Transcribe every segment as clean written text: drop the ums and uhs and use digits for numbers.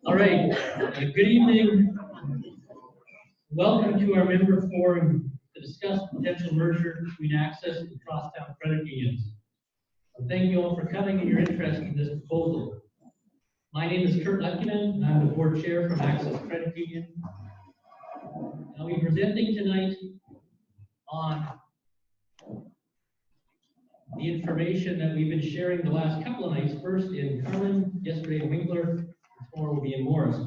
All right, good evening. Welcome to our member forum to discuss potential merger between Access and Crosstown credit unions. Thank you all for coming and your interest in this proposal. My name is Kurt Lekkinen, and I'm the board chair from Access Credit Union. I'll be presenting tonight on the information that we've been sharing the last couple of nights, first in Carmen, yesterday in Winkler, tomorrow will be in Morris.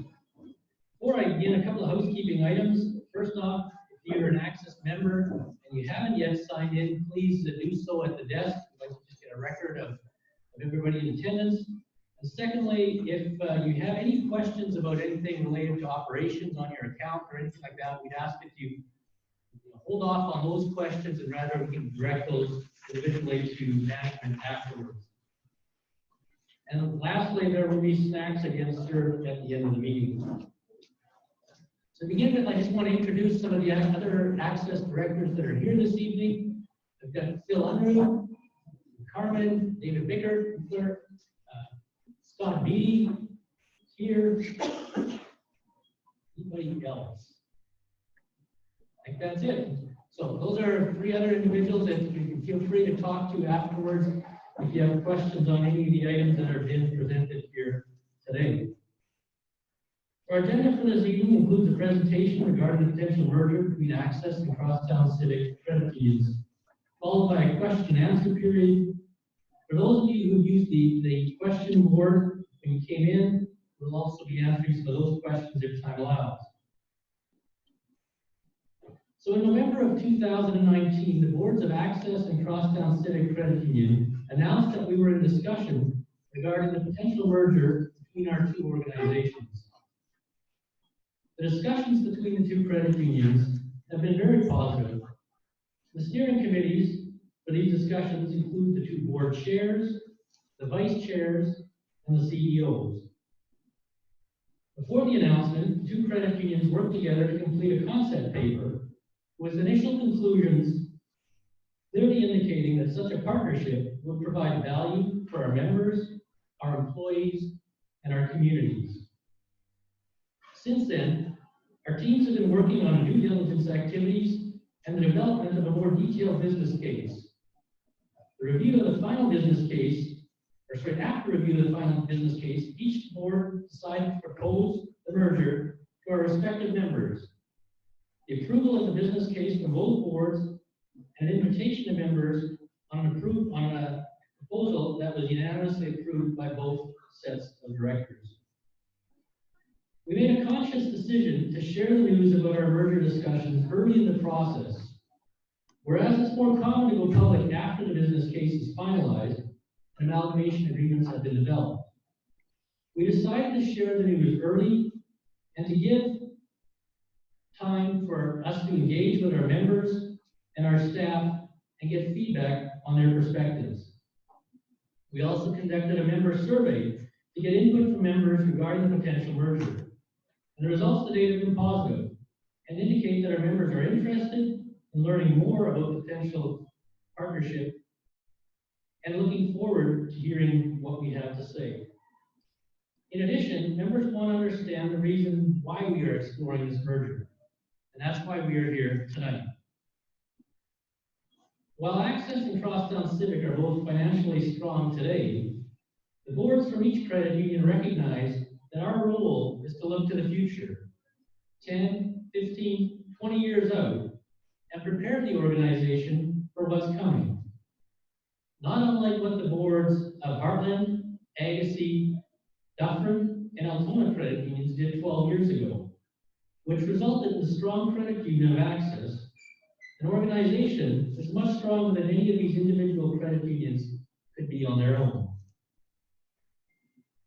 Before I begin, a couple of housekeeping items. First off, if you're an Access member and you haven't yet signed in, please do so at the desk. We'd like to just get a record of everybody in attendance. And secondly, if you have any questions about anything related to operations on your account or anything like that, we'd ask that you hold off on those questions and rather we can direct those individually to management afterwards. And lastly, there will be snacks again served at the end of the meeting. To begin with, I just want to introduce some of the other Access directors that are here this evening. I've got Phil Unruh, Carmen, David Bickert, Scott Beattie here. Anybody else? I think that's it. So those are three other individuals that you can feel free to talk to afterwards if you have questions on any of the items that are being presented here today. Our agenda for this evening includes a presentation regarding the potential merger between Access and Crosstown Civic credit unions, followed by a question and answer period. For those of you who used the question board when you came in, we'll also be answering some of those questions if time allows. So in November of 2019, the boards of Access and Crosstown Civic Credit Union announced that we were in discussion regarding the potential merger between our two organizations. The discussions between the two credit unions have been very positive. The steering committees for these discussions include the two board chairs, the vice chairs, and the CEOs. Before the announcement, the two credit unions worked together to complete a concept paper with initial conclusions clearly indicating that such a partnership would provide value for our members, our employees, and our communities. Since then, our teams have been working on due diligence activities and the development of a more detailed business case. The review of the final business case, after review of the final business case, each board decided to propose the merger to our respective members. The approval of the business case from both boards and an invitation to members on a proposal that was unanimously approved by both sets of directors. We made a conscious decision to share the news about our merger discussions early in the process. Whereas it's more common to go public after the business case is finalized and amalgamation agreements have been developed. We decided to share the news early and to give time for us to engage with our members and our staff and get feedback on their perspectives. We also conducted a member survey to get input from members regarding the potential merger. And the results to date have been positive and indicate that our members are interested in learning more about the potential partnership and looking forward to hearing what we have to say. In addition, members want to understand the reason why we are exploring this merger, and that's why we are here tonight. While Access and Crosstown Civic are both financially strong today, the boards from each credit union recognize that our role is to look to the future, 10, 15, 20 years out, and prepare the organization for what's coming. Not unlike what the boards of Heartland, Agassiz, Dufferin, and Altona credit unions did 12 years ago, which resulted in the strong credit union of Access, an organization that's much stronger than any of these individual credit unions could be on their own.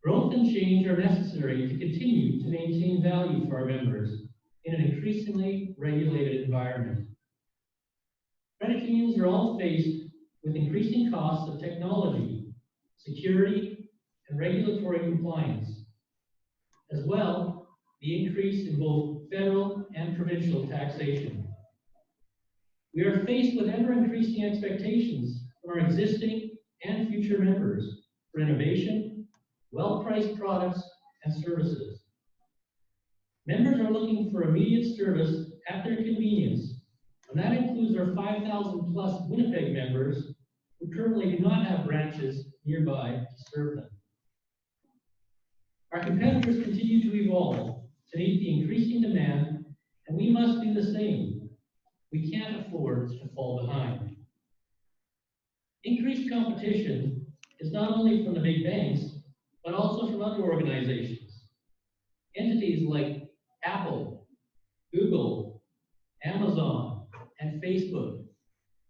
Growth and change are necessary to continue to maintain value for our members in an increasingly regulated environment. Credit unions are all faced with increasing costs of technology, security, and regulatory compliance. As well, the increase in both federal and provincial taxation. We are faced with ever-increasing expectations from our existing and future members for innovation, well-priced products, and services. Members are looking for immediate service at their convenience, and that includes our 5,000 plus Winnipeg members who currently do not have branches nearby to serve them. Our competitors continue to evolve to meet the increasing demand, and we must do the same. We can't afford to fall behind. Increased competition is not only from the big banks, but also from other organizations. Entities like Apple, Google, Amazon, and Facebook.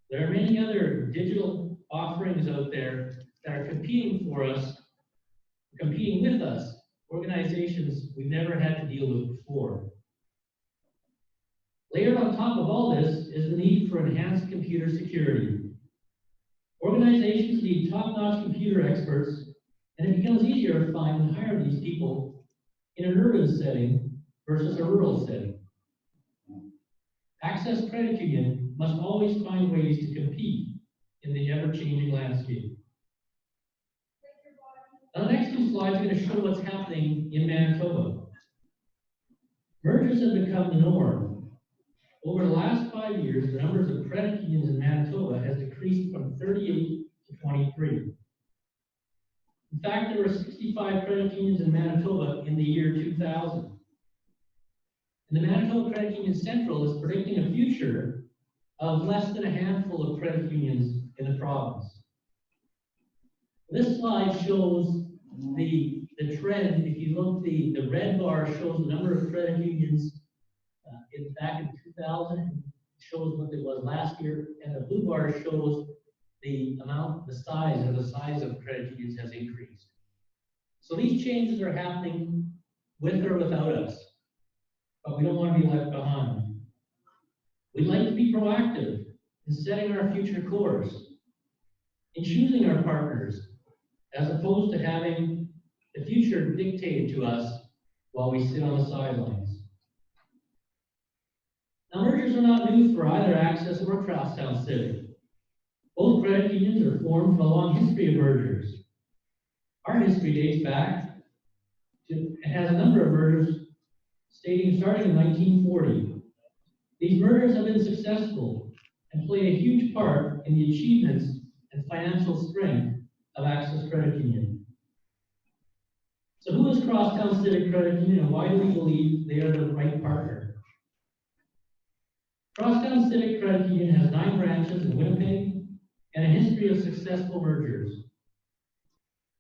There are many other digital offerings out there that are competing with us, organizations we've never had to deal with before. Layered on top of all this is the need for enhanced computer security. Organizations need top-notch computer experts, and it becomes easier to find and hire these people in an urban setting versus a rural setting. Access Credit Union must always find ways to compete in the ever-changing landscape. Now, the next two slides are going to show what's happening in Manitoba. Mergers have become the norm. Over the last 5 years, the numbers of credit unions in Manitoba has decreased from 38 to 23. In fact, there were 65 credit unions in Manitoba in the year 2000. And the Manitoba Credit Union Central is predicting a future of less than a handful of credit unions in the province. This slide shows the trend. If you look, the red bar shows the number of credit unions back in 2000, shows what it was last year, and the blue bar shows the size of credit unions has increased. So these changes are happening with or without us, but we don't want to be left behind. We'd like to be proactive in setting our future course, in choosing our partners, as opposed to having the future dictated to us while we sit on the sidelines. Now, mergers are not new for either Access or Crosstown Civic. Both credit unions are formed from a long history of mergers. Our history dates back to, and has a number of mergers starting in 1940. These mergers have been successful and play a huge part in the achievements and financial strength of Access Credit Union. So who is Crosstown Civic Credit Union, and why do we believe they are the right partner? Crosstown Civic Credit Union has 9 branches in Winnipeg and a history of successful mergers.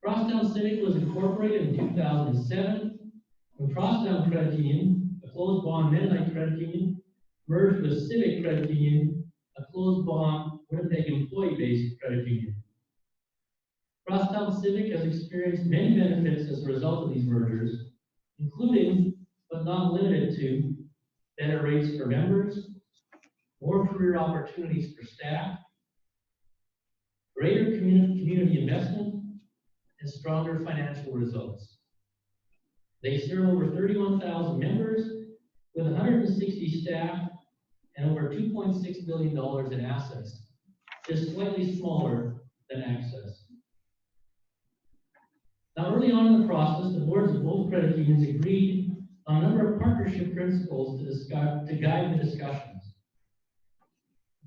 Crosstown Civic was incorporated in 2007 when Crosstown Credit Union, a closed bond Mennonite credit union, merged with Civic Credit Union, a closed bond Winnipeg employee-based credit union. Crosstown Civic has experienced many benefits as a result of these mergers, including, but not limited to, better rates for members, more career opportunities for staff, greater community investment, and stronger financial results. They serve over 31,000 members with 160 staff and over $2.6 billion in assets, just slightly smaller than Access. Now, early on in the process, the boards of both credit unions agreed on a number of partnership principles to guide the discussions.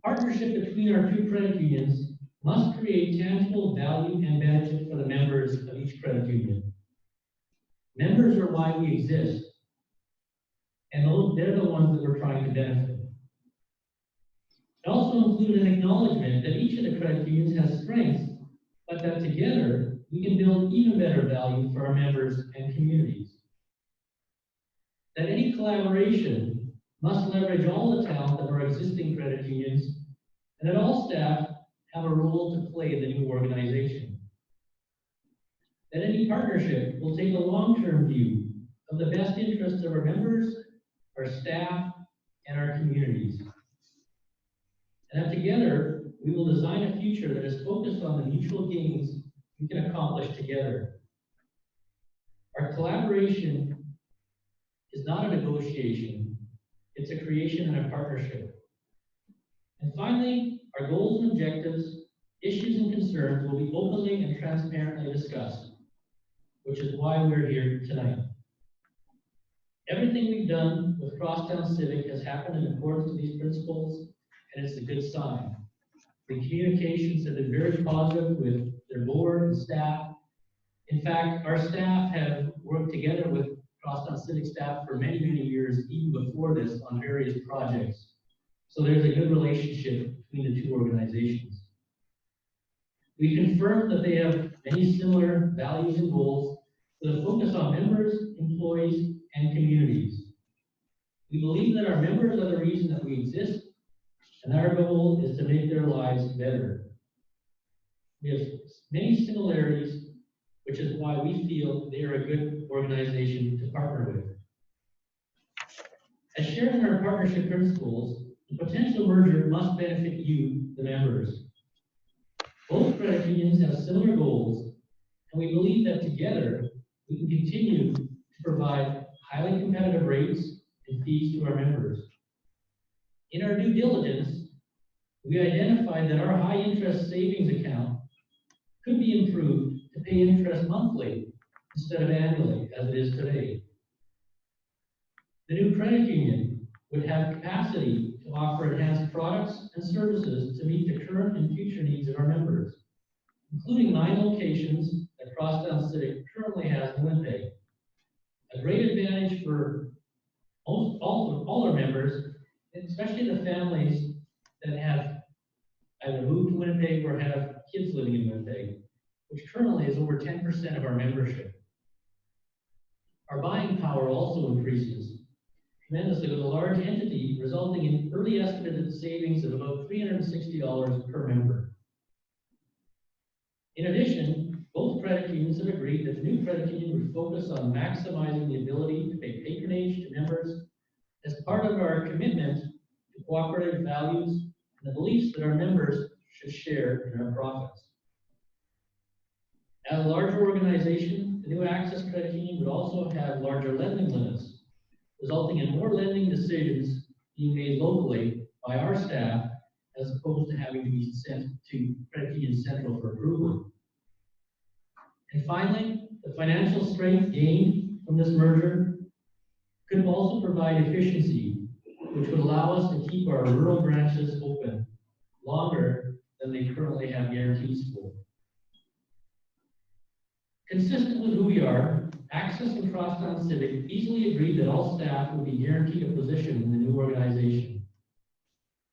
Partnership between our two credit unions must create tangible value and benefit for the members of each credit union. Members are why we exist, and they're the ones that we're trying to benefit. It also included an acknowledgement that each of the credit unions has strengths, but that together we can build even better value for our members and communities. That any collaboration must leverage all the talent of our existing credit unions, and that all staff have a role to play in the new organization. That any partnership will take a long-term view of the best interests of our members, our staff, and our communities. And that together, we will design a future that is focused on the mutual gains we can accomplish together. Our collaboration is not a negotiation, it's a creation and a partnership. And finally, our goals and objectives, issues and concerns will be openly and transparently discussed, which is why we're here tonight. Everything we've done with Crosstown Civic has happened in accordance with these principles, and it's a good sign. The communications have been very positive with their board and staff. In fact, our staff have worked together with Crosstown Civic staff for many, many years, even before this, on various projects. So there's a good relationship between the two organizations. We confirmed that they have many similar values and goals with a focus on members, employees, and communities. We believe that our members are the reason that we exist, and our goal is to make their lives better. We have many similarities, which is why we feel they are a good organization to partner with. As shared in our partnership principles, the potential merger must benefit you, the members. Both credit unions have similar goals, and we believe that together we can continue to provide highly competitive rates and fees to our members. In our due diligence, we identified that our high interest savings account could be improved to pay interest monthly instead of annually as it is today. The new credit union would have capacity to offer enhanced products and services to meet the current and future needs of our members, including 9 locations that Crosstown Civic currently has in Winnipeg. A great advantage for all our members, especially the families that have either moved to Winnipeg or have kids living in Winnipeg, which currently is over 10% of our membership. Our buying power also increases tremendously with a large entity, resulting in early estimated savings of about $360 per member. In addition, both credit unions have agreed that the new credit union would focus on maximizing the ability to pay patronage to members as part of our commitment to cooperative values and the beliefs that our members should share in our profits. As a larger organization, the new Access Credit Union would also have larger lending limits, resulting in more lending decisions being made locally by our staff as opposed to having to be sent to Credit Union Central for approval. And finally, the financial strength gained from this merger could also provide efficiency, which would allow us to keep our rural branches open longer than they currently have guarantees for. Consistent with who we are, Access and Crosstown Civic easily agreed that all staff will be guaranteed a position in the new organization.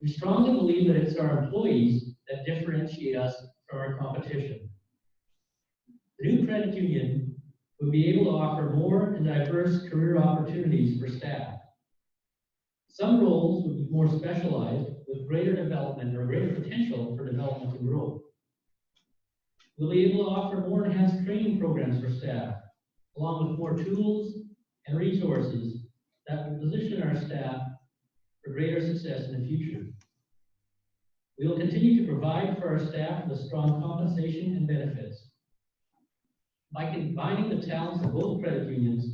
We strongly believe that it's our employees that differentiate us from our competition. The new credit union would be able to offer more and diverse career opportunities for staff. Some roles would be more specialized with greater development or greater potential for development and growth. We'll be able to offer more enhanced training programs for staff, along with more tools and resources that will position our staff for greater success in the future. We will continue to provide for our staff with strong compensation and benefits. By combining the talents of both credit unions,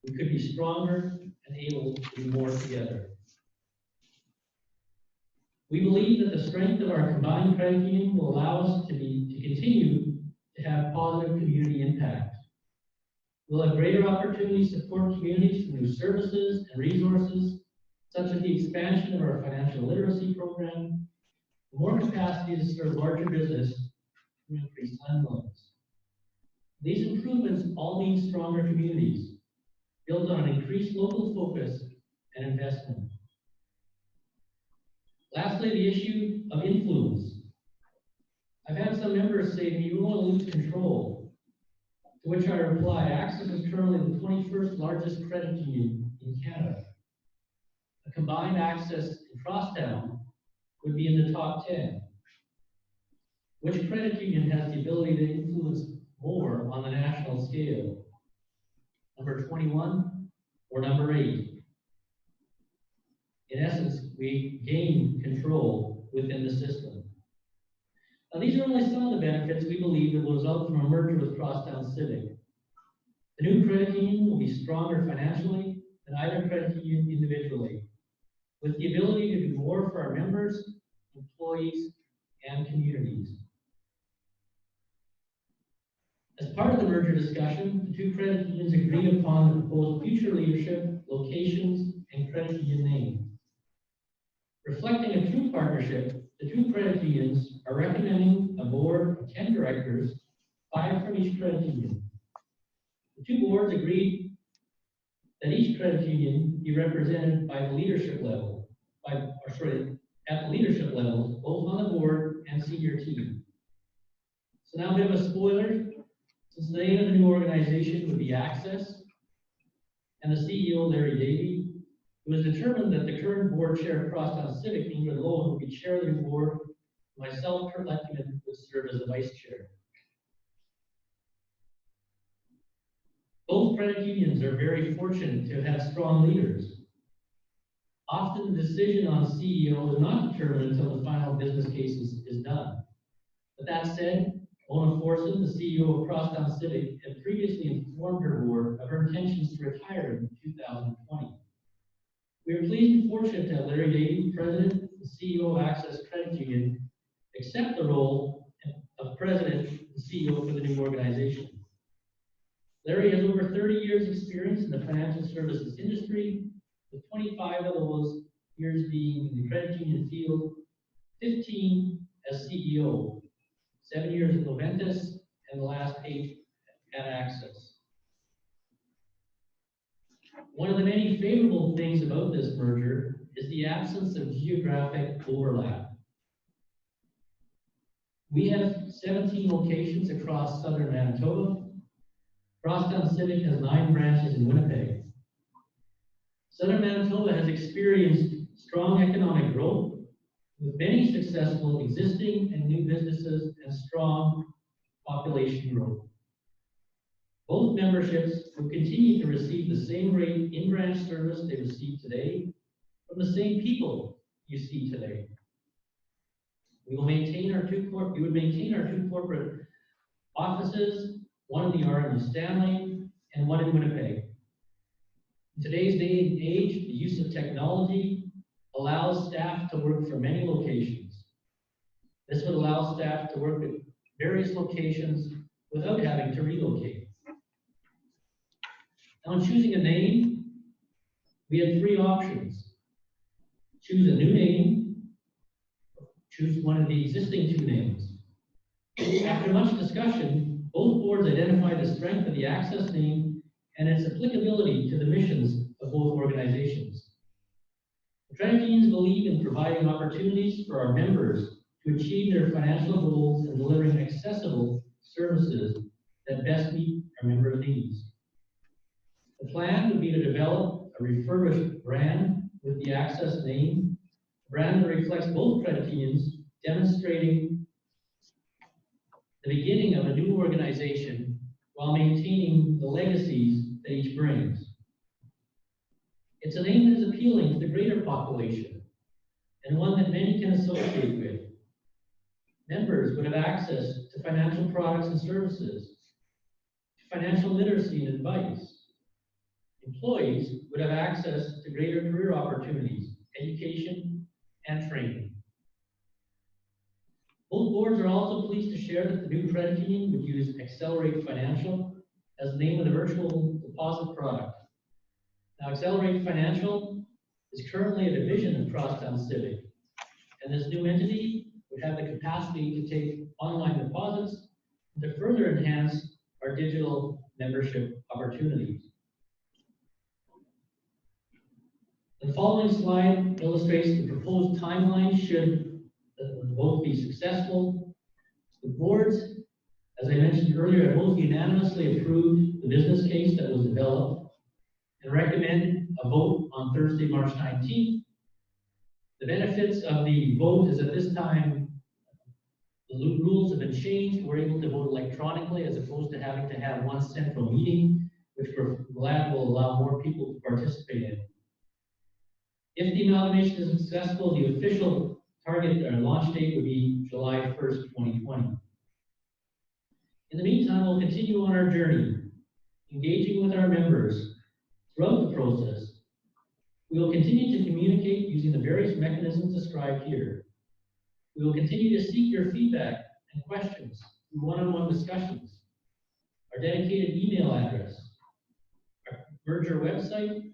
we could be stronger and able to do more together. We believe that the strength of our combined credit union will allow us to continue to have positive community impact. We'll have greater opportunities to support communities through new services and resources, such as the expansion of our financial literacy program, more capacity to serve larger business through increased land loans. These improvements all mean stronger communities, built on an increased local focus and investment. Lastly, the issue of influence. I've had some members say to me, you want to lose control. To which I reply, Access is currently the 21st largest credit union in Canada. A combined Access and Crosstown would be in the top 10. Which credit union has the ability to influence more on the national scale? Number 21 or number 8? In essence, we gain control within the system. Now, these are only some of the benefits we believe that will result from a merger with Crosstown Civic. The new credit union will be stronger financially than either credit union individually, with the ability to do more for our members, employees, and communities. As part of the merger discussion, the two credit unions agreed upon the the proposed future leadership, locations, and credit union name. Reflecting a true partnership, the two credit unions are recommending a board of 10 directors, 5 from each credit union. The two boards agreed that each credit union be represented by the leadership level, at the leadership levels, both on the board and senior team. So now a bit of a spoiler, since the name of the new organization would be Access, and the CEO, Larry Davey, it was determined that the current board chair of Crosstown Civic, Ingrid Lowen, would be chair of the board. Myself, Kurt Lettman, would serve as the vice chair. Both credit unions are very fortunate to have strong leaders. Often the decision on CEO is not determined until the final business case is done. But that said, Ona Forson, the CEO of Crosstown Civic, had previously informed her board of her intentions to retire in 2020. We are pleased and fortunate to have Larry Davey, President and CEO of Access Credit Union, accept the role of President and CEO for the new organization. Larry has over 30 years experience in the financial services industry, with 25 of those years being in the credit union field, 15 as CEO, 7 years at Noventus, and the last 8 at Access. One of the many favorable things about this merger is the absence of geographic overlap. We have 17 locations across southern Manitoba. Crosstown Civic has 9 branches in Winnipeg. Southern Manitoba has experienced strong economic growth with many successful existing and new businesses and strong population growth. Both memberships will continue to receive the same rate in-branch service they receive today from the same people you see today. We would maintain our two corporate offices, one in the Arden and Stanley and one in Winnipeg. In today's day and age, the use of technology allows staff to work from many locations. This would allow staff to work at various locations without having to relocate. Now, in choosing a name, we had 3 options. Choose a new name, choose one of the existing 2 names. After much discussion, both boards identified the strength of the Access name and its applicability to the missions of both organizations. The credit unions believe in providing opportunities for our members to achieve their financial goals and delivering accessible services that best meet our members' needs. The plan would be to develop a refurbished brand with the Access name, a brand that reflects both credit unions, demonstrating the beginning of a new organization while maintaining the legacies that each brings. It's a name that is appealing to the greater population and one that many can associate with. Members would have access to financial products and services, to financial literacy and advice. Employees would have access to greater career opportunities, education, and training. Both boards are also pleased to share that the new credit union would use Accelerate Financial as the name of the virtual deposit product. Now, Accelerate Financial is currently a division of Crosstown Civic, and this new entity would have the capacity to take online deposits and to further enhance our digital membership opportunities. The following slide illustrates the proposed timeline should both be successful. The boards, as I mentioned earlier, have both unanimously approved the business case that was developed and recommend a vote on Thursday, March 19th. The benefits of the vote is at this time, the rules have been changed. We're able to vote electronically as opposed to having to have one central meeting, which we're glad will allow more people to participate in. If the amalgamation is successful, the official target launch date would be July 1st, 2020. In the meantime, we'll continue on our journey, engaging with our members throughout the process. We will continue to communicate using the various mechanisms described here. We will continue to seek your feedback and questions through one-on-one discussions, our dedicated email address, our merger website,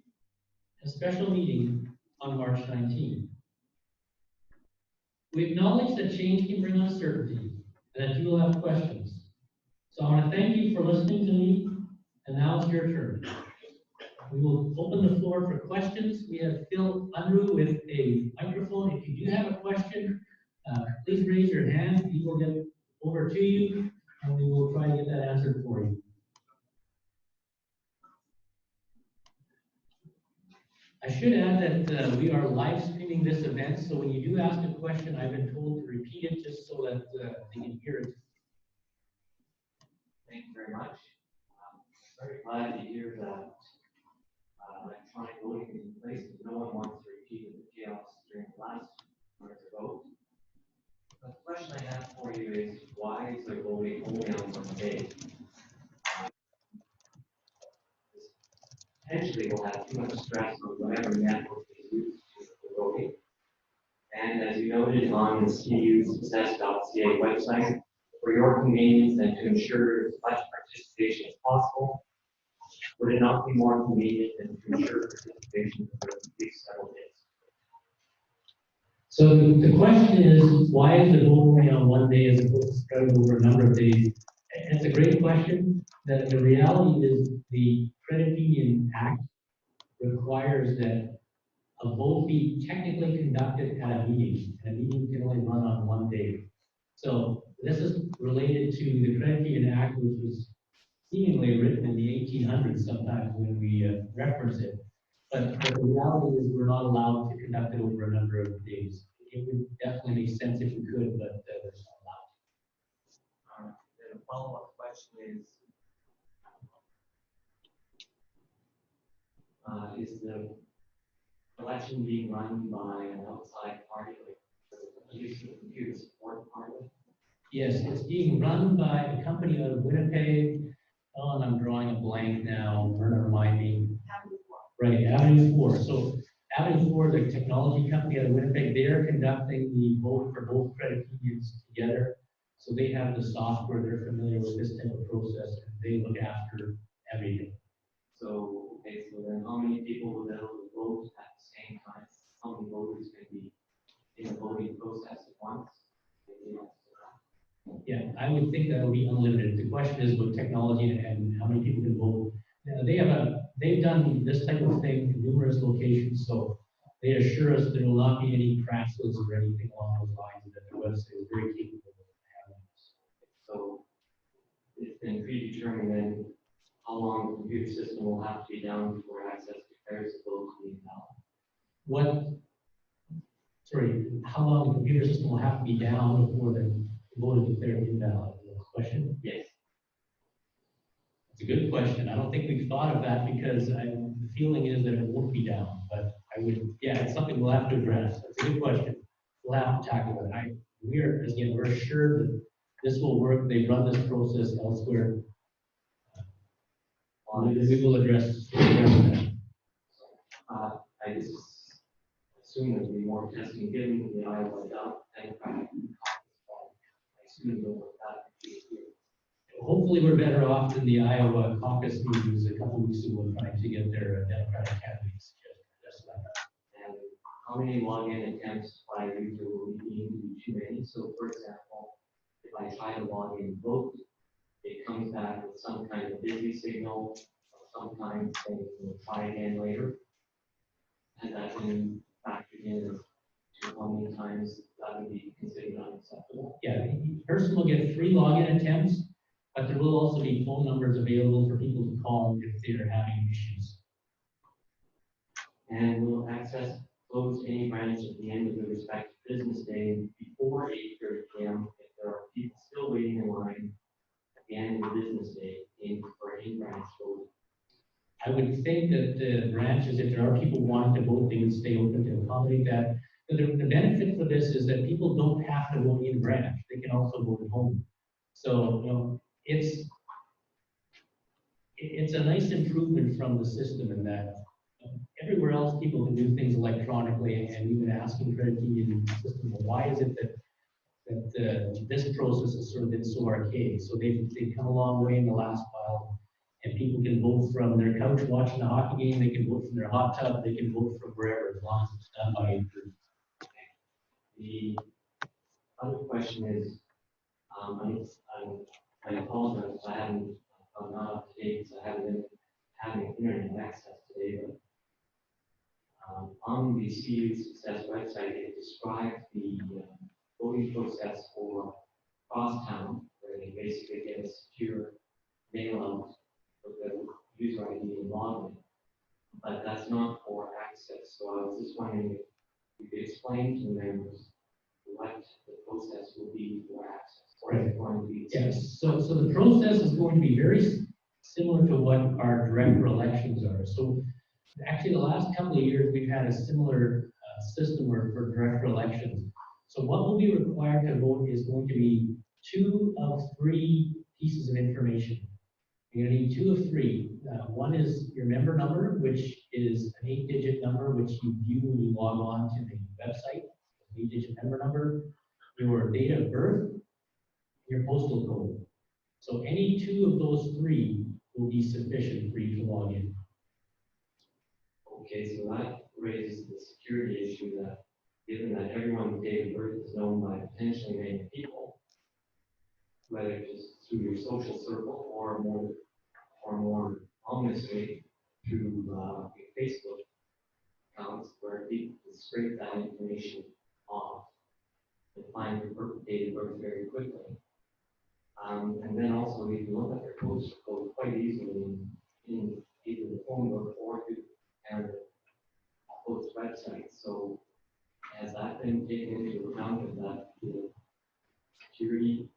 a special meeting on March 19th. We acknowledge that change can bring uncertainty and that you will have questions. So I want to thank you for listening to me, and now it's your turn. We will open the floor for questions. We have Phil Unruh with a microphone. If you do have a question, please raise your hand. He will get over to you, and we will try to get that answered for you. I should add that we are live streaming this event, so when you do ask a question, I've been told to repeat it just so that they can hear it. Thank you very much. Very glad to hear that electronic voting is in place, because no one wants to repeat the chaos during the last merger vote. The question I have for you is, why is there voting only on one day? Potentially will have too much stress on whatever network is used for voting. And as you noted on the cusuccess.ca website, for your convenience and to ensure as much participation as possible, would it not be more convenient than to ensure participation for at least several days? So the question is, why is the vote only on one day as opposed to spread over a number of days? It's a great question. The reality is the Credit Union Act requires that a vote be technically conducted at a meeting, and a meeting can only run on one day. So this is related to the Credit Union Act, which was seemingly written in the 1800s sometimes when we reference it. But the reality is we're not allowed to conduct it over a number of days. It would definitely make sense if we could, but we're not allowed. Then a follow-up question is the election being run by an outside party, like the computer support party? Yes, it's being run by a company out of Winnipeg. Oh, and I'm drawing a blank now. Remind me. Right, Avenue 4. So Avenue 4, the technology company out of Winnipeg, they're conducting the vote for both credit unions together. So they have the software, they're familiar with this type of process, and they look after everything. So, okay, so then how many people will be able to vote at the same time? How many voters can be in the voting process at once? Yeah, I would think that would be unlimited. The question is with technology and how many people can vote. They've done this type of thing in numerous locations, so they assure us there will not be any crashes or anything along those lines, and that their website is very capable of having this. So it's been predetermined then how long the computer system will have to be down before access declares the vote to be invalid. How long the computer system will have to be down before the vote is declared invalid? Question? Yes. It's a good question. I don't think we've thought of that because the feeling is that it won't be down, but it's something we'll have to address. That's a good question. We'll have to tackle it. We're assured that this will work. They run this process elsewhere. We will address that. I just assume there'll be more testing given the Iowa Democratic Caucus. I assume that would be Hopefully, we're better off than the Iowa caucus meetings a couple weeks ago trying to get their Democratic candidates just like that. And how many login attempts by a user will be deemed to be too many? So, for example, if I try to log in and vote, it comes back with some kind of busy signal of some kind saying we'll try again later. And that can factor in to how many times that would be considered unacceptable. Yeah, the person will get 3 login attempts, but there will also be phone numbers available for people to call if they're having issues. And will access close any branch at the end of the respective business day before 8:30 p.m. if there are people still waiting in line at the end of the business day for any branch voting? I would think that the branches, if there are people wanting to vote, they would stay open to accommodate that. The benefit for this is that people don't have to vote in branch; they can also vote at home. So it's a nice improvement from the system in that everywhere else people can do things electronically, and we've been asking credit union system, well, why is it that this process has sort of been so archaic? So they've come a long way in the last while, And people can vote from their couch watching a hockey game, they can vote from their hot tub, they can vote from wherever, as long as it's done by a group. The other question is, I apologize, I haven't, I'm not up to date, because I haven't been having internet access today, but on the CU Success website, it describes the voting process for Crosstown, where they basically get a secure mail out with the user ID and login. But that's not for access. So I was just wondering if you could explain to the members what the process will be for access, or is it going to be? Yes, so the process is going to be very similar to what our director elections are. So actually, the last couple of years, we've had a similar system for director elections. So what will be required to vote is going to be 2 of 3 pieces of information. You're going to need 2 of 3. One is your member number, which is an 8-digit number, which you view when you log on to the website, 8-digit member number, your date of birth, your postal code. So any 2 of those 3 will be sufficient for you to log in. Okay, so that raises the security issue that, given that everyone's date of birth is known by potentially many people, whether just through your social circle or more ominously through your Facebook accounts, where people can scrape that information off and find your date of birth very quickly. And then also you can look at their postal code quite easily in either the phone book or through the post website. So has that been taken into account of that security?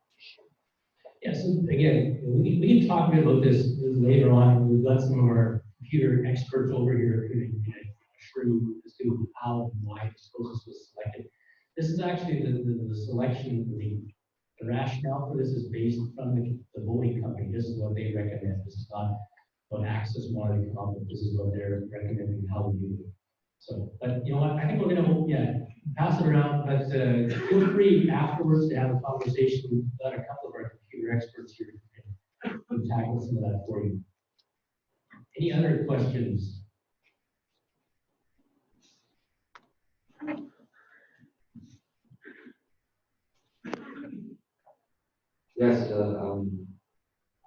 Yes, yeah, so again, we can talk a bit about this later on. We've got some of our computer experts over here who can assure you as to how and why this process was selected. This is actually the selection, the rationale for this is based from the voting company. This is what they recommend. This is not what Access wanted to come up with. This is what they're recommending how we do it. So, but you know what? I think we're going to pass it around. But feel free afterwards to have a conversation. We've got a couple of our computer experts here who can tackle some of that for you. Any other questions? Yes,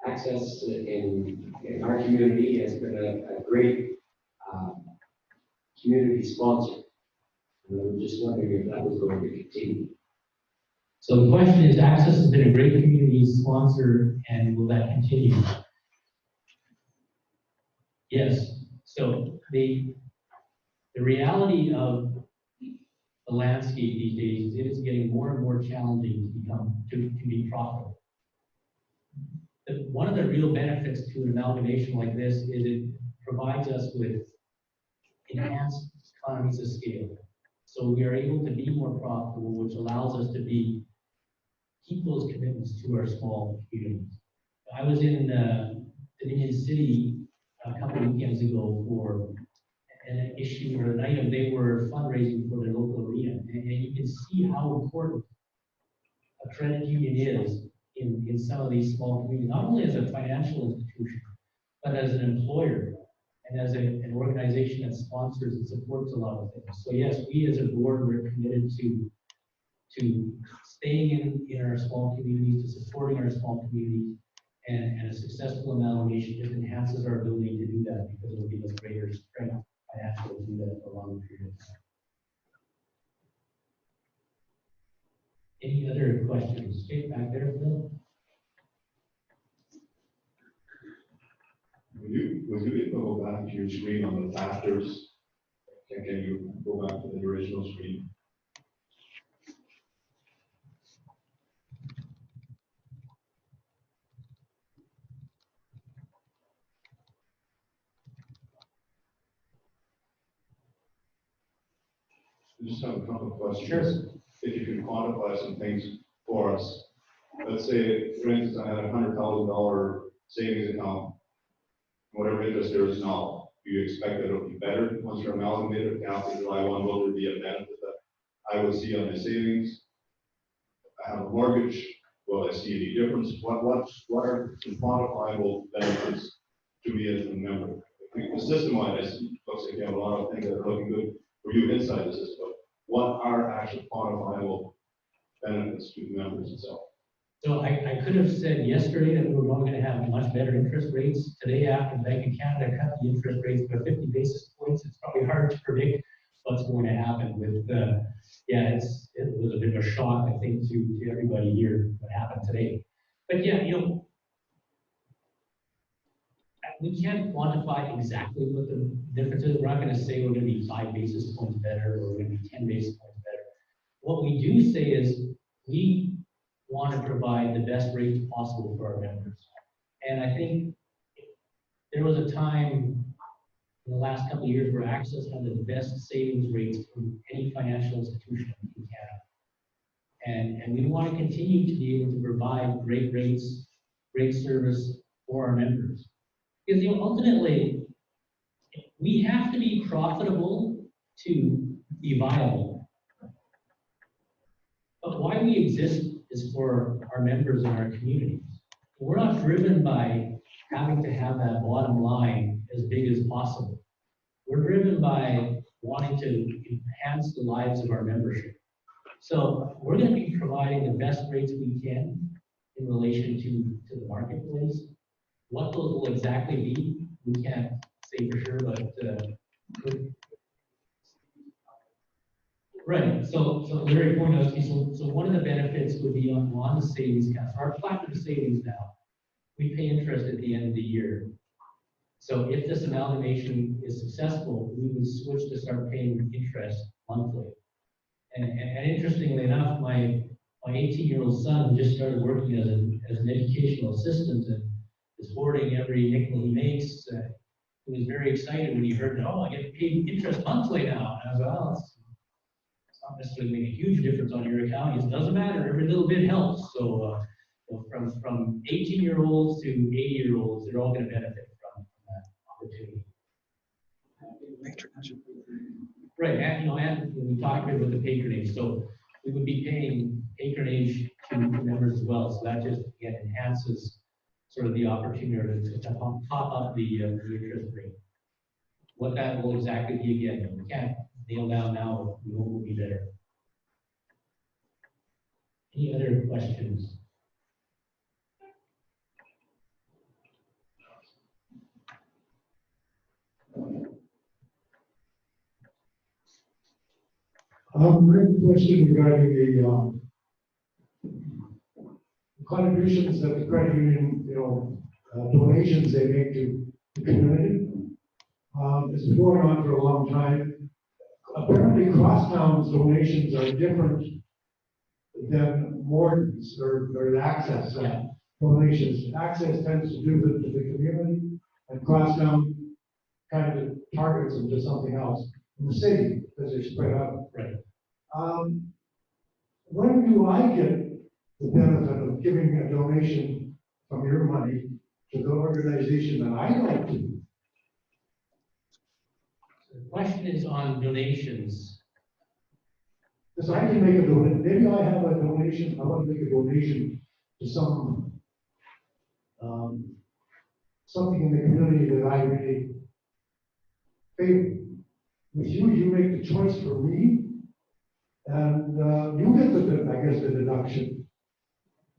Access in our community has been a great community sponsor. And I'm just wondering if that was going to continue. So the question is, Access has been a great community sponsor, and will that continue? Yes. So the reality of the landscape these days is it is getting more and more challenging to be profitable. One of the real benefits to an amalgamation like this is it provides us with enhanced economies of scale. So we are able to be more profitable, which allows us to keep those commitments to our small communities. I was in Dominion City a couple of weekends ago for an issue or an item. They were fundraising for their local arena, and you can see how important a credit union is in some of these small communities, not only as a financial institution, but as an employer and as an organization that sponsors and supports a lot of things. So yes, we as a board, we're committed to staying in our small communities, to supporting our small communities, and a successful amalgamation just enhances our ability to do that because it will give us greater strength financially to do that for a longer period of time. Any other questions? Straight back there, Phil. Would you be able to go back to your screen on the factors? Can you go back to the original screen? I just have a couple of questions. Sure. If you can quantify some things for us. Let's say, for instance, I had a $100,000 savings account. Whatever interest there is now, do you expect that it'll be better once you're amalgamated? After July 1, will there be a benefit that I will see on my savings? I have a mortgage. Will I see any difference? What are some quantifiable benefits to me as a member. I think the system-wise, looks like you have a lot of things that are looking good for you inside the system. What are actual quantifiable benefits to the members itself? So I could have said yesterday that we were going to have much better interest rates. Today, after the Bank of Canada cut the interest rates by 50 basis points, it's probably hard to predict what's going to happen with, yeah, it was a bit of a shock, I think, to everybody here, what happened today. But yeah, you know, we can't quantify exactly what the difference is. We're not going to say we're going to be 5 basis points better or we're going to be 10 basis points better. What we do say is we want to provide the best rates possible for our members. And I think there was a time in the last couple of years where Access had the best savings rates from any financial institution in Canada. And we want to continue to be able to provide great rates, great service for our members. Because, you know, ultimately, we have to be profitable to be viable. But why we exist is for our members and our communities. We're not driven by having to have that bottom line as big as possible. We're driven by wanting to enhance the lives of our membership. So we're going to be providing the best rates we can in relation to the marketplace. What those will exactly be, we can't say for sure, but right. So Larry pointed out, so one of the benefits would be on the savings account. Our platinum savings now, we pay interest at the end of the year. So if this amalgamation is successful, we would switch to start paying interest monthly. And interestingly enough, my 18-year-old son just started working as an educational assistant and is hoarding every nickel he makes. He was very excited when he heard that, oh, I get paid interest monthly now. And I was like, well, it's not necessarily make a huge difference on your account. It doesn't matter. Every little bit helps. So from 18-year-olds to 80-year-olds, they're all going to benefit from that opportunity. Right, and and when we talked about the patronage, so we would be paying patronage to members as well. So that just again enhances sort of the opportunity to top up the interest rate. What that will exactly be again, we can't nail down now, but we hope will be better. Any other questions? I have a question regarding the contributions that the credit union, donations they make to the community. It's been going on for a long time. Apparently, Crosstown's donations are different than Morden's or the Access donations. Access tends to do them to the community, and Crosstown kind of targets them to something else in the city because they're spread out. Right. When do I get the benefit of giving a donation from your money to the organization that I like to? The question is on donations. Because I can make a donation. Maybe I have a donation. I want to make a donation to some something in the community that I really favor. With you, you make the choice for me, and you get the deduction,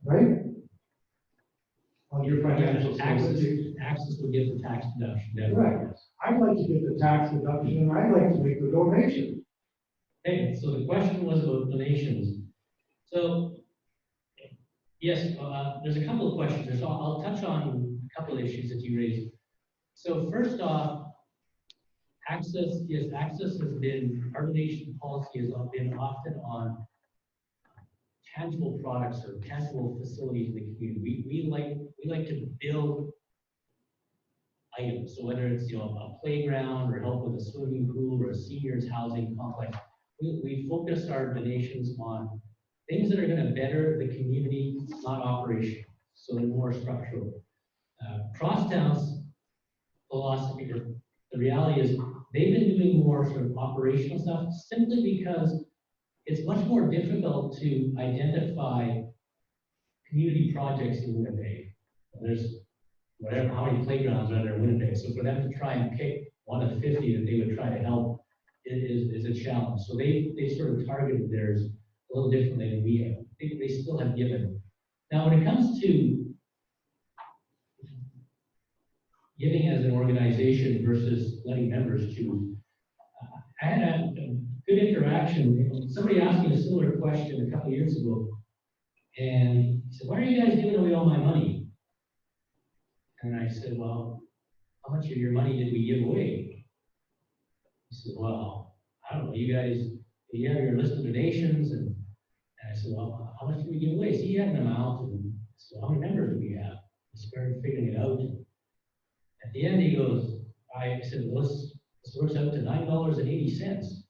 right? On your financial statement. Access would get the tax deduction. Right. I'd like to get the tax deduction, and I'd like to make the donation. Okay, so the question was about donations. So, yes, there's a couple of questions. So I'll touch on a couple of issues that you raised. So first off, Access has been, our donation policy has been often on tangible products or tangible facilities in the community. We like to build items. So whether it's a playground or help with a swimming pool or a seniors housing complex, we focus our donations on things that are going to better the community, not operation. So they're more structural. Crosstown's philosophy, the reality is they've been doing more sort of operational stuff simply because it's much more difficult to identify community projects in Winnipeg. whatever, how many playgrounds are there in Winnipeg. So for them to try and pick one of 50 that they would try to help is a challenge. So they sort of targeted theirs a little differently than we have. They still have given. Now, when it comes to giving as an organization versus letting members choose, I had a good interaction. Somebody asked me a similar question a couple of years ago, and he said, "Why are you guys giving away all my money?" And I said, "Well, how much of your money did we give away?" He said, "Well, I don't know, you guys, you have your list of donations," and I said, "Well, how much did we give away?" So he had an amount, and so how many members do we have? I started figuring it out. At the end, he goes, I said, "Well, this works out to $9.80.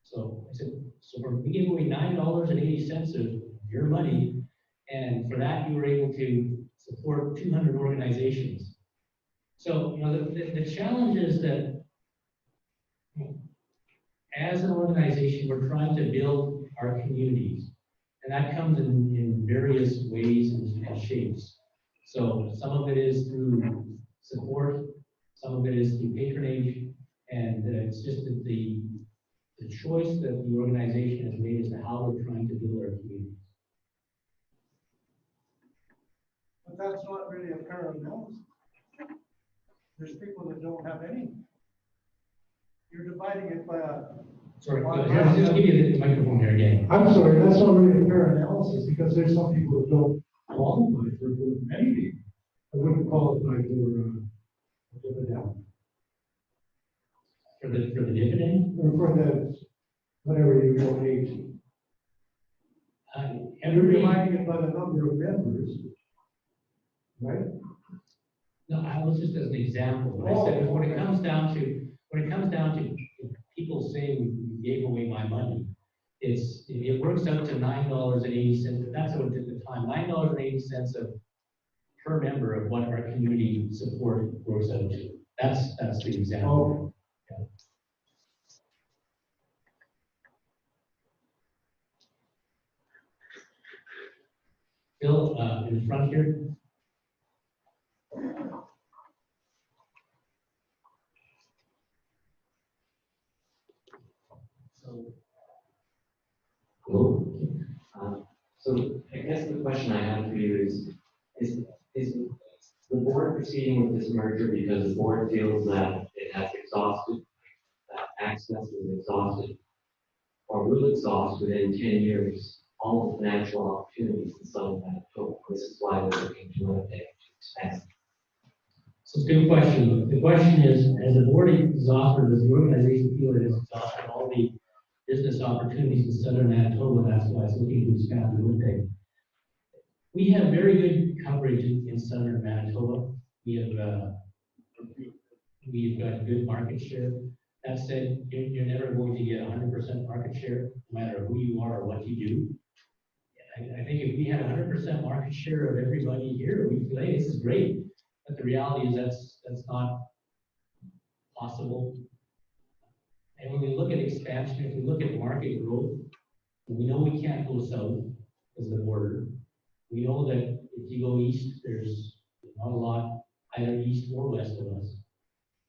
So I said, "So we gave away $9.80 of your money, and for that you were able to support 200 organizations." So, you know, the challenge is that as an organization, we're trying to build our communities, and that comes in various ways and shapes. So some of it is through support, some of it is through patronage, and it's just that the choice that the organization has made as to how we're trying to build our communities. But that's not really a fair analysis. There's people that don't have any. You're dividing it by a. Sorry, here, I'll give you the microphone here again. I'm sorry, that's not really a fair analysis, because there's some people that don't qualify for many people. I wouldn't qualify for a dividend, For the dividend, or for the, whatever you donate. And you're everybody, dividing it by the number of members, right? no, I was just as an example. What I said is when it comes down to people saying you gave away my money, it works out to $9.80. That's what it did at the time. $9.80 per member of what our community support works out to. That's the example. Oh. Bill, in front here. Hello. So I guess the question I have for you is the board proceeding with this merger because the board feels that it has exhausted, that access is exhausted, or will exhaust within 10 years all the financial opportunities in Southern Manitoba? This is why they're looking to Winnipeg to expand. So it's a good question. The question is, as the board exhausted, does the organization feel it has exhausted all the business opportunities in Southern Manitoba? That's why it's looking to expand to Winnipeg. We have very good coverage in Southern Manitoba. We've got good market share. That said, you're never going to get 100% market share, no matter who you are or what you do. I think if we had 100% market share of everybody here, we'd say, hey, this is great. But the reality is that's not possible. And when we look at expansion, if we look at market growth, we know we can't go south because of the border. We know that if you go east, there's not a lot either east or west of us.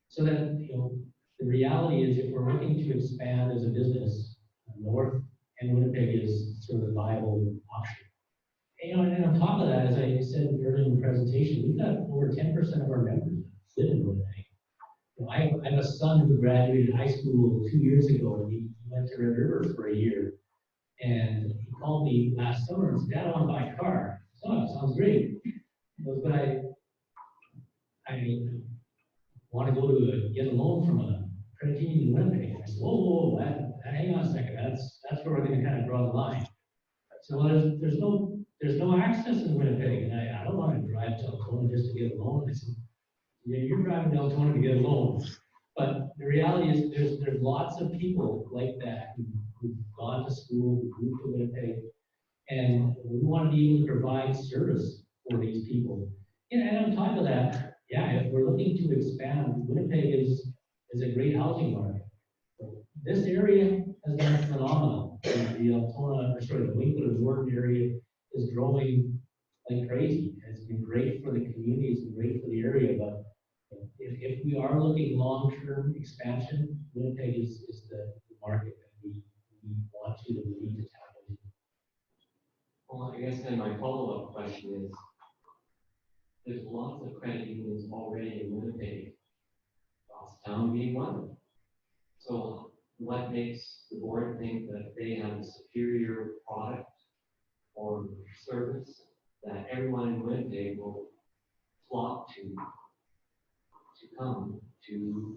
So that, you know, the reality is if we're looking to expand as a business, north and Winnipeg is sort of a viable option. And, you know, and on top of that, as I said earlier in the presentation, we've got over 10% of our members that live in Winnipeg. You know, I have a son who graduated high school 2 years ago, and he went to Red River for a year. And he called me last summer and said, "Dad, I want to buy a car." I said, "Oh, that sounds great." He goes, "But I want to go to get a loan from a credit union in Winnipeg." I said, whoa, hang on a second. That's where we're going to kind of draw the line. So well, there's no access in Winnipeg, and I don't want to drive to Altona just to get a loan. I said, "Yeah, you're driving to Altona to get a loan." But the reality is there's lots of people like that who've gone to school, who moved to Winnipeg, and we want to be able to provide service for these people. And on top of that, yeah, if we're looking to expand, Winnipeg is a great housing market. This area has been phenomenal. The Altona, or sorry, the Winkler and Morden area is growing like crazy. It's been great for the community. It's been a long-term expansion, Winnipeg is the market that we want to, that we need to tap into. Well, I guess then my follow-up question is, there's lots of credit unions already in Winnipeg, Crosstown being one. So what makes the board think that they have a superior product or service that everyone in Winnipeg will flock to come to,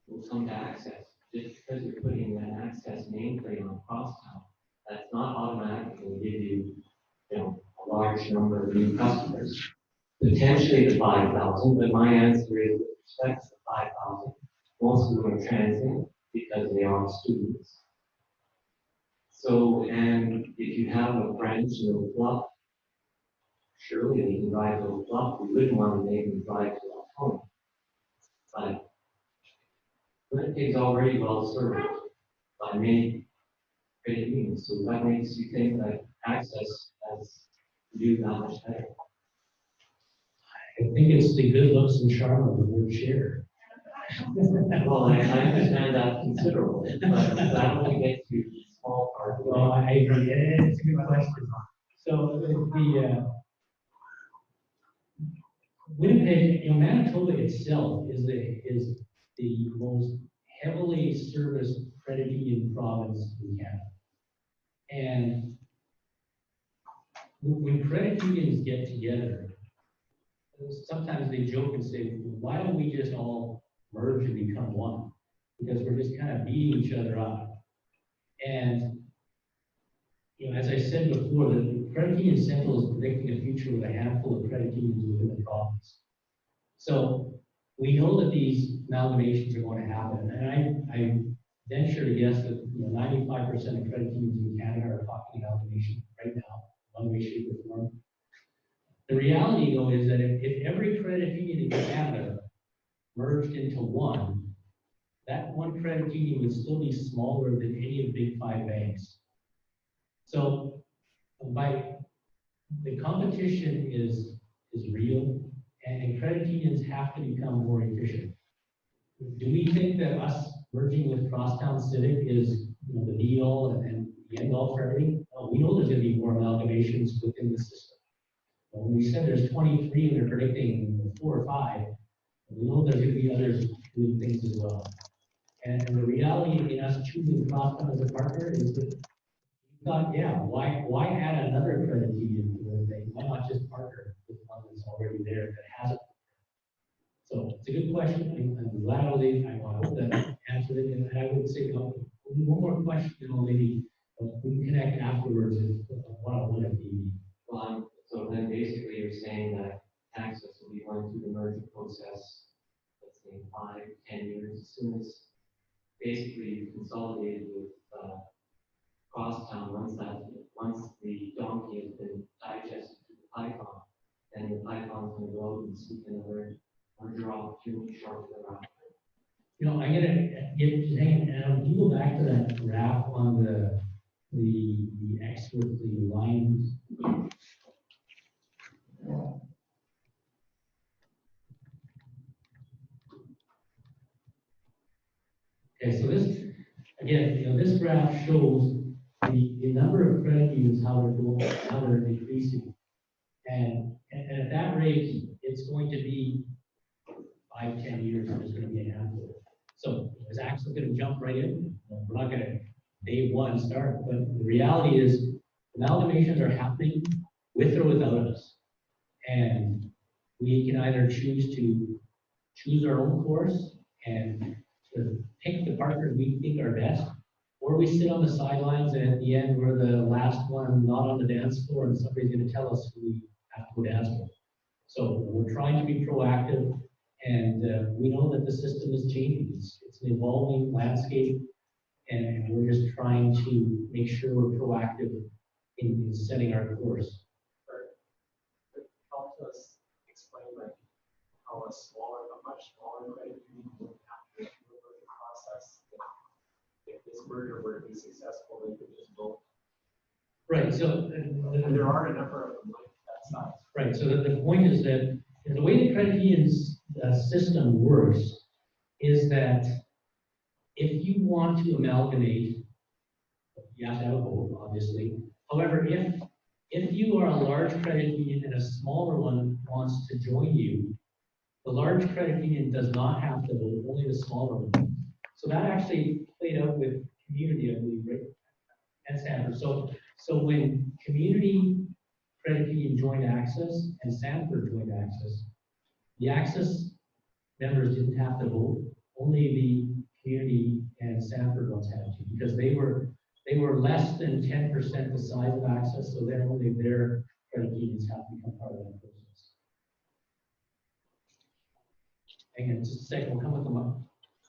will come to access? Just because you're putting that access nameplate on Crosstown, that's not automatically give you, a large number of new customers. Potentially the 5,000, but my answer is with respect to the 5,000, most of them are transient because they are students. So, and if you have a branch in a Bluff, surely they can drive to a Bluff. We wouldn't want to make them drive to a home. But Winnipeg's already well served by many credit unions. So that makes you think that access has to do that much better. I think it's the good looks and charm of the word share. Well, I understand that considerably, but that only gets you a small part of it. Well, I agree. It's a good question. So the Winnipeg, Manitoba itself is the most heavily serviced credit union province in Canada. And when credit unions get together, sometimes they joke and say, why don't we just all merge and become one? Because we're just kind of beating each other up. And, as I said before, the Credit Union Central is predicting a future with a handful of credit unions within the province. So we know that these amalgamations are going to happen. And I venture to guess that 95% of credit unions in Canada are talking amalgamation right now, one way, shape, or form. The reality, though, is that if every credit union in Canada merged into one, that one credit union would still be smaller than any of the big 5 banks. So the competition is real, and credit unions have to become more efficient. Do we think that us merging with Crosstown Civic is the be-all and the end-all for everything? No, we know there's going to be more amalgamations within the system. When we said there's 23 and they're predicting 4 or 5, we know there's going to be others doing things as well. And the reality in us choosing Crosstown as a partner is that we thought, why add another credit union to the thing? Why not just partner with one that's already there that has it? So it's a good question. I'm glad I hope that answered it. And I would say, one more question, maybe we can connect afterwards one of the. Well, so then basically you're saying that access will be going through the merger process, let's say 5, 10 years, as soon as basically you consolidated with Crosstown, once the donkey has been digested through the python, then the python's going to go out and seek another merger opportunity shortly thereafter. I'm gonna get you go back to that graph on the X with the lines. Okay, so this, again, this graph shows the number of credit unions, how they're decreasing. And at that rate, it's going to be 5, 10 years, there's going to be a handful. So is Axel going to jump right in? No, we're not going to day one start, but the reality is amalgamations are happening with or without us. And we can either choose our own course and sort of pick the partners we think are best, or we sit on the sidelines and at the end we're the last one not on the dance floor and somebody's going to tell us who we have to go dance with. So we're trying to be proactive, and we know that the system is changing. It's an evolving landscape, and we're just trying to make sure we're proactive in setting our course. Help us explain how a much smaller credit union would have to go through the process. If this merger were to be successful, they could just vote. Right. So And there are a number of them like that size. Right. So the point is that the way the credit unions the system works is that if you want to amalgamate, you have to have a vote, obviously. However, if you are a large credit union and a smaller one wants to join you, the large credit union does not have to vote, only the smaller one. So that actually played out with community, I believe, right? And Sanford. So when community credit union joined Access and Sanford joined Access, the Access members didn't have to vote, only the community and Sanford ones had to, because they were less than 10% the size of Access, so then only their credit unions have to become part of that process. Hang on just a second, we'll come with them up.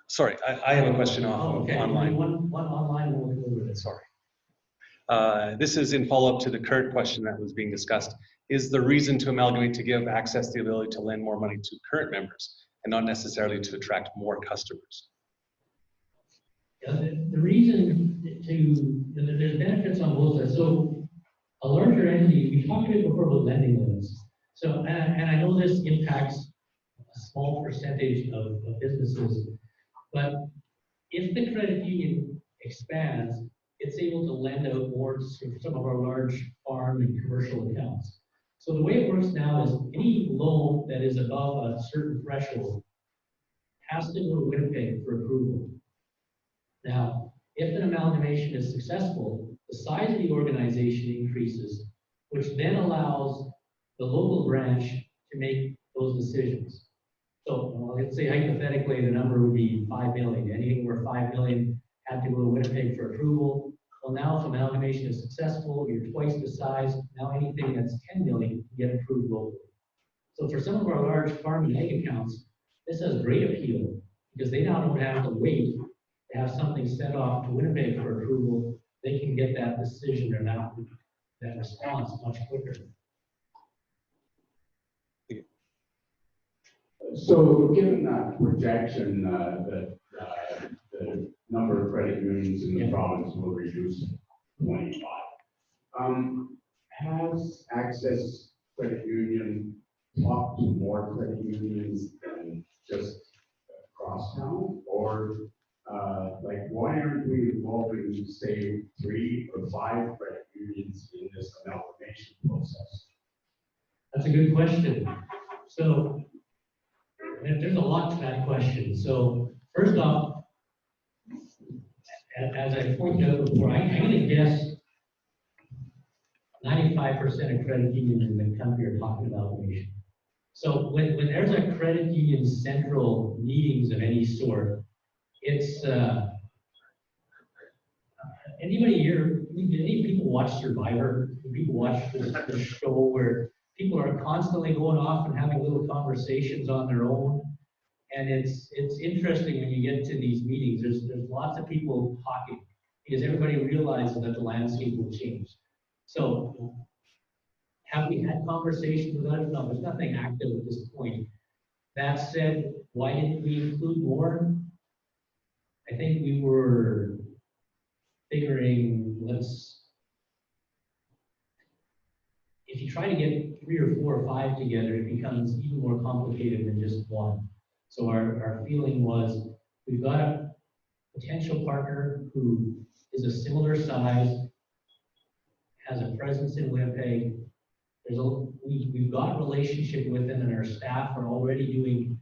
Sorry, I have a question Okay. online. One online, we'll go with it. Sorry. This is in follow-up to the current question that was being discussed. Is the reason to amalgamate to give Access the ability to lend more money to current members and not necessarily to attract more customers? Yeah, the reason there's benefits on both sides. So a larger entity, we talked a bit before about lending limits. So, and I know this impacts a small percentage of businesses, but if the credit union expands, it's able to lend out more to some of our large farm and commercial accounts. So the way it works now is any loan that is above a certain threshold has to go to Winnipeg for approval. Now, if an amalgamation is successful, the size of the organization increases, which then allows the local branch to make those decisions. So let's say hypothetically the number would be 5 million. Anything where 5 million had to go to Winnipeg for approval. Well, now if amalgamation is successful, you're twice the size. Now anything that's 10 million can get approved locally. So for some of our large farm and ag accounts, this has great appeal because they now don't have to wait to have something sent off to Winnipeg for approval. They can get that decision or that response much quicker. So given that projection that the number of credit unions in the province will reduce to 25, has Access Credit Union talked to more credit unions than just Crosstown? Or like why aren't we involving, say, 3 or 5 credit unions in this amalgamation process? That's a good question. So there's a lot to that question. So first off, as I pointed out before, I'm going to guess 95% of credit unions in the country are talking about amalgamation. So when there's a credit union central meetings of any sort, it's anybody here, any people watch Survivor? Do people watch this show where people are constantly going off and having little conversations on their own? And it's interesting when you get to these meetings, there's lots of people talking because everybody realizes that the landscape will change. So have we had conversations with others? No, there's nothing active at this point. That said, why didn't we include more? I think we were figuring, if you try to get 3 or 4 or 5 together, it becomes even more complicated than just one. So our feeling was, we've got a potential partner who is a similar size, has a presence in Winnipeg. We've got a relationship with them, and our staff are already doing,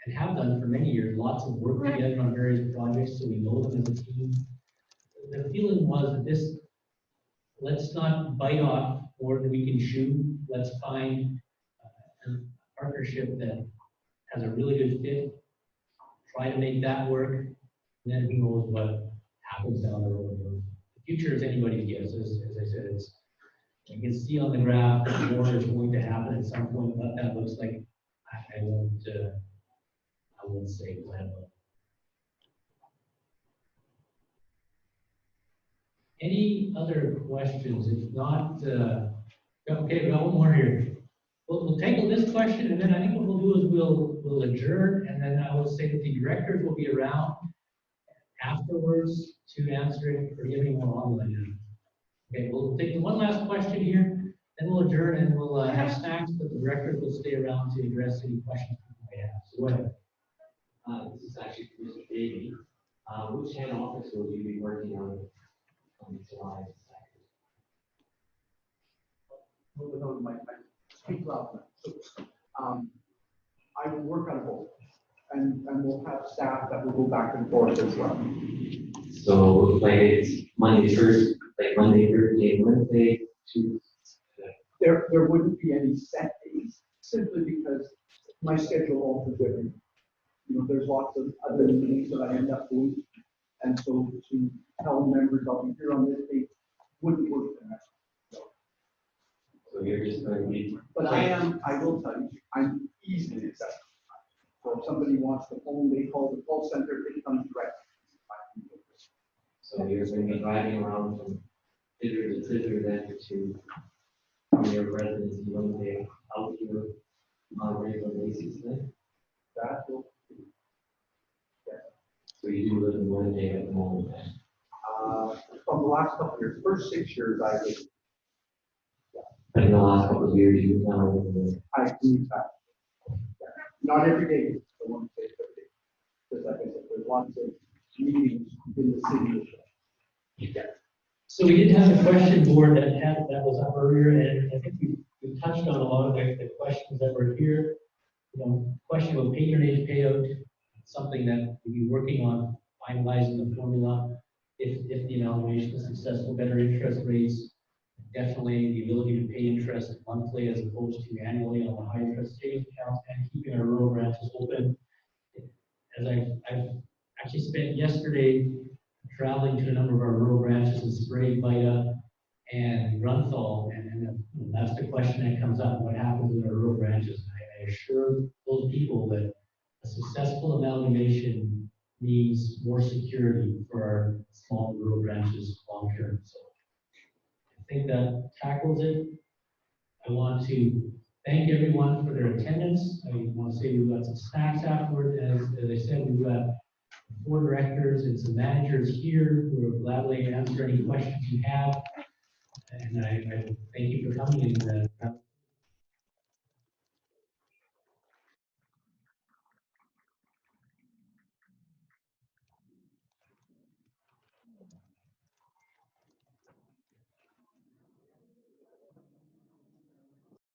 and have done for many years, lots of work together on various projects, so we know them as a team. The feeling was that let's not bite off more than we can chew. Let's find a partnership that has a really good fit, try to make that work, and then who knows what happens down the road. The future is anybody's guess, as I said. You can see on the graph that more is going to happen at some point. What that looks like, I won't say when. Any other questions? If not, okay, we got one more here. We'll tackle this question, and then I think what we'll do is we'll adjourn, and then I will say that the directors will be around afterwards to answer it or give any more online. Okay, we'll take one last question here, then we'll adjourn and we'll have snacks, but the directors will stay around to address any questions you might ask. So go ahead. This is actually for Mr. Davey. Which head office will you be working on July 2nd? Moving on, my speak loud. I will work on both, and we'll have staff that will go back and forth as well. So like it's Monday, Thursday, like Monday, Thursday, Wednesday, Tuesday. There wouldn't be any set days, simply because my schedule alters different. You know, there's lots of other meetings that I end up doing, and so to tell members I'll be here on this date wouldn't work for that. So you're just going to be. But I will tell you, I'm easily accessible. So if somebody wants the phone, they call the call center, it comes direct. So you're going to be driving around from thither to thither then to from your residence, you want to be out here on a regular basis then? That will, So you do live in one day at the moment then? from the last couple of years, first 6 years I was, But in the last couple of years, you've now lived in. I commute back. Not every day, I want to say every day. Because like I said, there's lots of meetings in the city. So we did have a question board that was up earlier, and I think we touched on a lot of the questions that were here. You know, question of patronage payout, something that we'll be working on finalizing the formula. If the amalgamation is successful, better interest rates, definitely the ability to pay interest monthly as opposed to annually on the high interest savings accounts, and keeping our rural branches open. As I've actually spent yesterday traveling to a number of our rural branches in Sprague, Vida, and Grunthal, and that's the question that comes up: what happens with our rural branches? I assure those people that a successful amalgamation means more security for our small rural branches long term. So I think that tackles it. I want to thank everyone for their attendance. I want to say we've got some snacks afterward. As I said, we've got 4 directors and some managers here who will gladly answer any questions you have. And I thank you for coming and